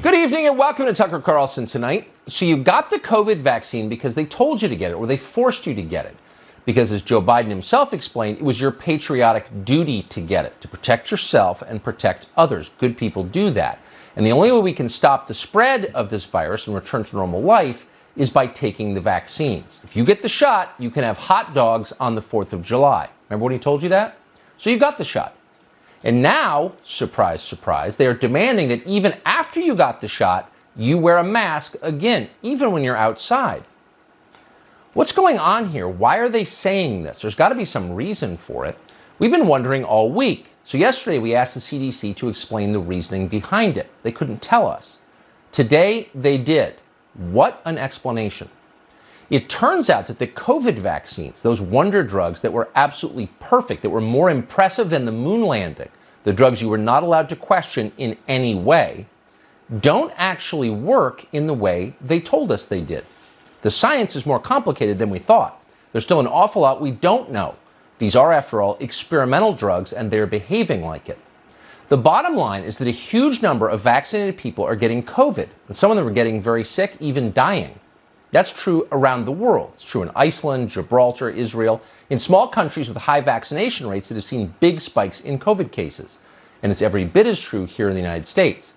Good evening and welcome to Tucker Carlson Tonight. So you got the COVID vaccine because they told you to get it or they forced you to get it. Because as Joe Biden himself explained, it was your patriotic duty to get it, to protect yourself and protect others. Good people do that. And the only way we can stop the spread of this virus and return to normal life is by taking the vaccines. If you get the shot, you can have hot dogs on the 4th of July. Remember when he told you that? So you got the shot. And now, surprise, surprise, they are demanding that even after you got the shot, you wear a mask again, even when you're outside. What's going on here? Why are they saying this? There's got to be some reason for it. We've been wondering all week. So yesterday we asked the CDC to explain the reasoning behind it. They couldn't tell us. Today they did. What an explanation. It turns out that the COVID vaccines, those wonder drugs that were absolutely perfect, that were more impressive than the moon landing, the drugs you were not allowed to question in any way, don't actually work in the way they told us they did. The science is more complicated than we thought. There's still an awful lot we don't know. These are, after all, experimental drugs, and they're behaving like it. The bottom line is that a huge number of vaccinated people are getting COVID, and some of them are getting very sick, even dying. That's true around the world. It's true in Iceland, Gibraltar, Israel, in small countries with high vaccination rates that have seen big spikes in COVID cases. And it's every bit as true here in the United States.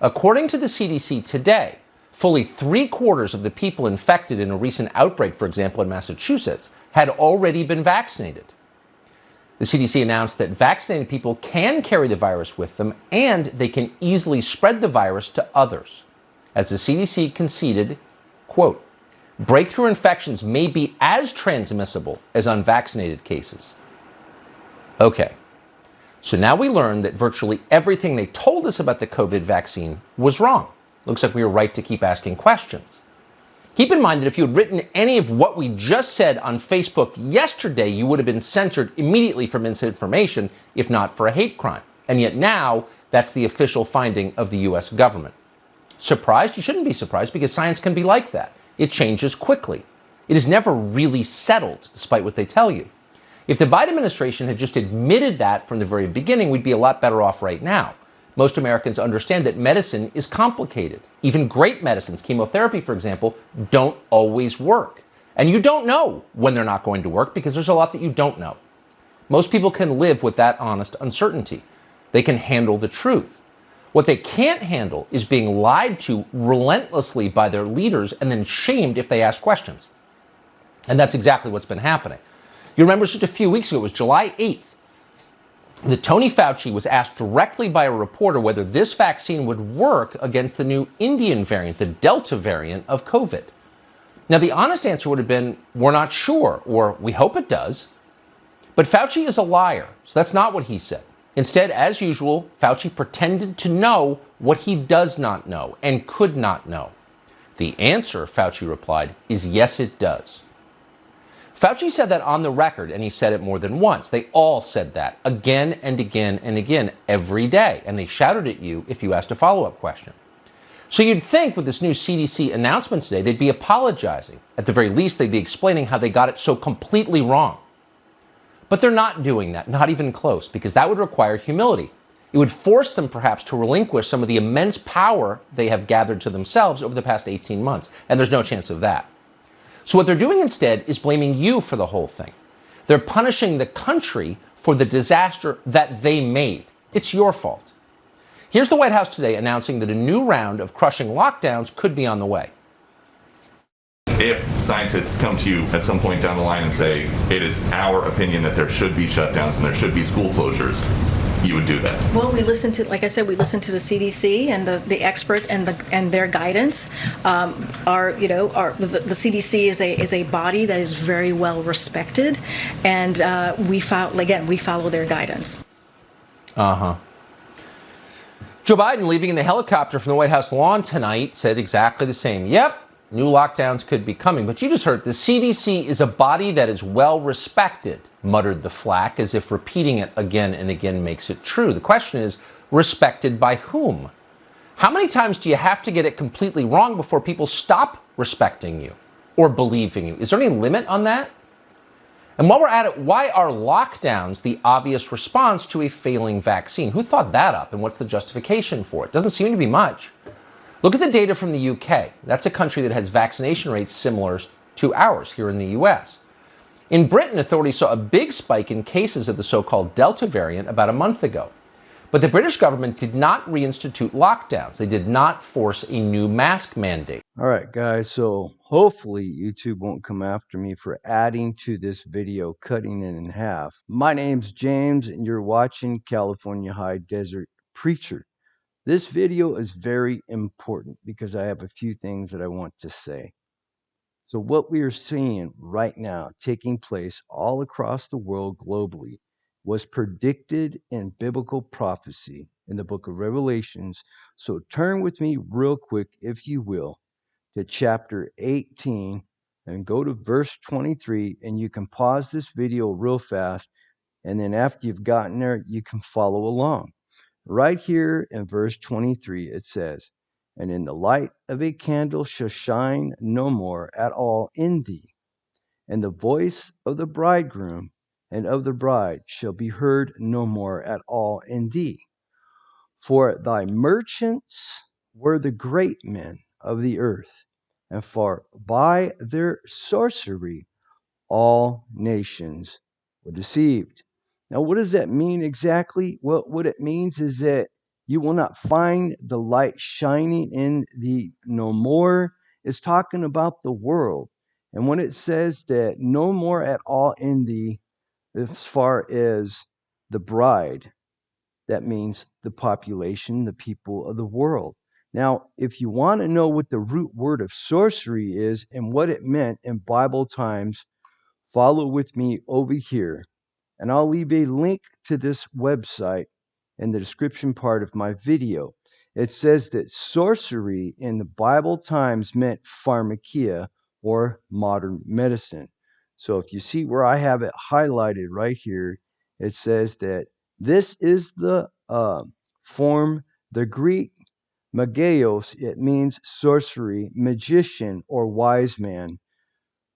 According to the CDC today, fully 3/4 of the people infected in a recent outbreak, for example, in Massachusetts, had already been vaccinated. The CDC announced that vaccinated people can carry the virus with them and they can easily spread the virus to others. As the CDC conceded, quote, breakthrough infections may be as transmissible as unvaccinated cases. Okay, so now we learned that virtually everything they told us about the COVID vaccine was wrong. Looks like we were right to keep asking questions. Keep in mind that if you had written any of what we just said on Facebook yesterday, you would have been censored immediately for misinformation, if not for a hate crime. And yet now, that's the official finding of the US government. Surprised? You shouldn't be surprised because science can be like that. It changes quickly. It is never really settled, despite what they tell you. If the Biden administration had just admitted that from the very beginning, we'd be a lot better off right now. Most Americans understand that medicine is complicated. Even great medicines, chemotherapy, for example, don't always work. And you don't know when they're not going to work because there's a lot that you don't know. Most people can live with that honest uncertainty. They can handle the truth. What they can't handle is being lied to relentlessly by their leaders and then shamed if they ask questions. And that's exactly what's been happening. You remember just a few weeks ago, it was July 8th, that Tony Fauci was asked directly by a reporter whether this vaccine would work against the new Indian variant, the Delta variant of COVID. Now, the honest answer would have been, we're not sure, or we hope it does. But Fauci is a liar, so that's not what he said. Instead, as usual, Fauci pretended to know what he does not know and could not know. The answer, Fauci replied, is yes, it does. Fauci said that on the record, and he said it more than once. They all said that again and again and again every day, and they shouted at you if you asked a follow-up question. So you'd think with this new CDC announcement today, they'd be apologizing. At the very least, they'd be explaining how they got it so completely wrong. But they're not doing that, not even close, because that would require humility. It would force them perhaps to relinquish some of the immense power they have gathered to themselves over the past 18 months, and there's no chance of that. So what they're doing instead is blaming you for the whole thing. They're punishing the country for the disaster that they made. It's your fault. Here's the White House today announcing that a new round of crushing lockdowns could be on the way. If scientists come to you at some point down the line and say, it is our opinion that there should be shutdowns and there should be school closures, you would do that? Well, we listen to, like I said, we listen to the CDC and the expert and their guidance. The CDC is a body that is very well respected, and we follow their guidance. Joe Biden, leaving in the helicopter from the White House lawn tonight, said exactly the same. Yep. New lockdowns could be coming. But you just heard the CDC is a body that is well respected, muttered the flack, as if repeating it again and again makes it true. The question is, respected by whom? How many times do you have to get it completely wrong before people stop respecting you or believing you? Is there any limit on that? And while we're at it, why are lockdowns the obvious response to a failing vaccine? Who thought that up, and what's the justification for it? Doesn't seem to be much. Look at the data from the UK. That's a country that has vaccination rates similar to ours here in the US. In Britain, authorities saw a big spike in cases of the so-called Delta variant about a month ago. But the British government did not reinstitute lockdowns. They did not force a new mask mandate. All right, guys, so hopefully YouTube won't come after me for adding to this video, cutting it in half. My name's James, and you're watching California High Desert Preacher. This video is very important because I have a few things that I want to say. So what we are seeing right now taking place all across the world globally was predicted in biblical prophecy in the book of Revelations. So turn with me real quick, if you will, to chapter 18 and go to verse 23, and you can pause this video real fast, and then after you've gotten there, you can follow along. Right here in verse 23, it says, "And in the light of a candle shall shine no more at all in thee, and the voice of the bridegroom and of the bride shall be heard no more at all in thee. For thy merchants were the great men of the earth, and for by their sorcery all nations were deceived." Now, what does that mean exactly? Well, what it means is that you will not find the light shining in thee no more. It's talking about the world. And when it says that no more at all in thee, as far as the bride, that means the population, the people of the world. Now, if you want to know what the root word of sorcery is and what it meant in Bible times, follow with me over here, and I'll leave a link to this website in the description part of my video. It says that sorcery in the Bible times meant pharmakeia, or modern medicine. So if you see where I have it highlighted right here, it says that this is the form, the Greek mageos. It means sorcery, magician, or wise man.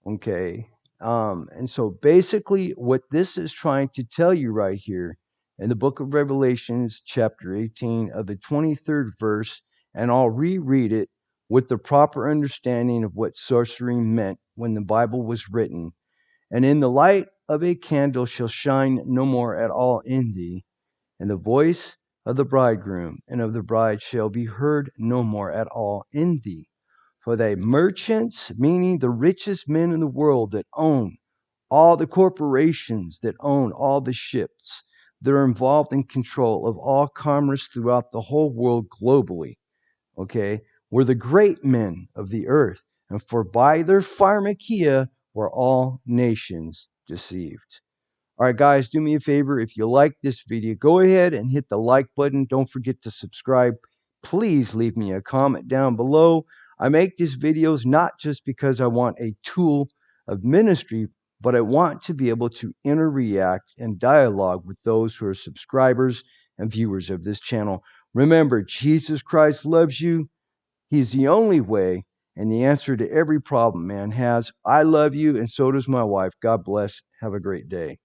Okay. And so basically what this is trying to tell you right here in the book of Revelations, chapter 18 of the 23rd verse, and I'll reread it with the proper understanding of what sorcery meant when the Bible was written. "And in the light of a candle shall shine no more at all in thee, and the voice of the bridegroom and of the bride shall be heard no more at all in thee. For thy merchants," meaning the richest men in the world that own all the corporations, that own all the ships, that are involved in control of all commerce throughout the whole world globally, okay, "were the great men of the earth, and for by their pharmakeia were all nations deceived." All right, guys, do me a favor. If you like this video, go ahead and hit the like button. Don't forget to subscribe. Please leave me a comment down below. I make these videos not just because I want a tool of ministry, but I want to be able to interact and dialogue with those who are subscribers and viewers of this channel. Remember, Jesus Christ loves you. He's the only way and the answer to every problem man has. I love you, and so does my wife. God bless. Have a great day.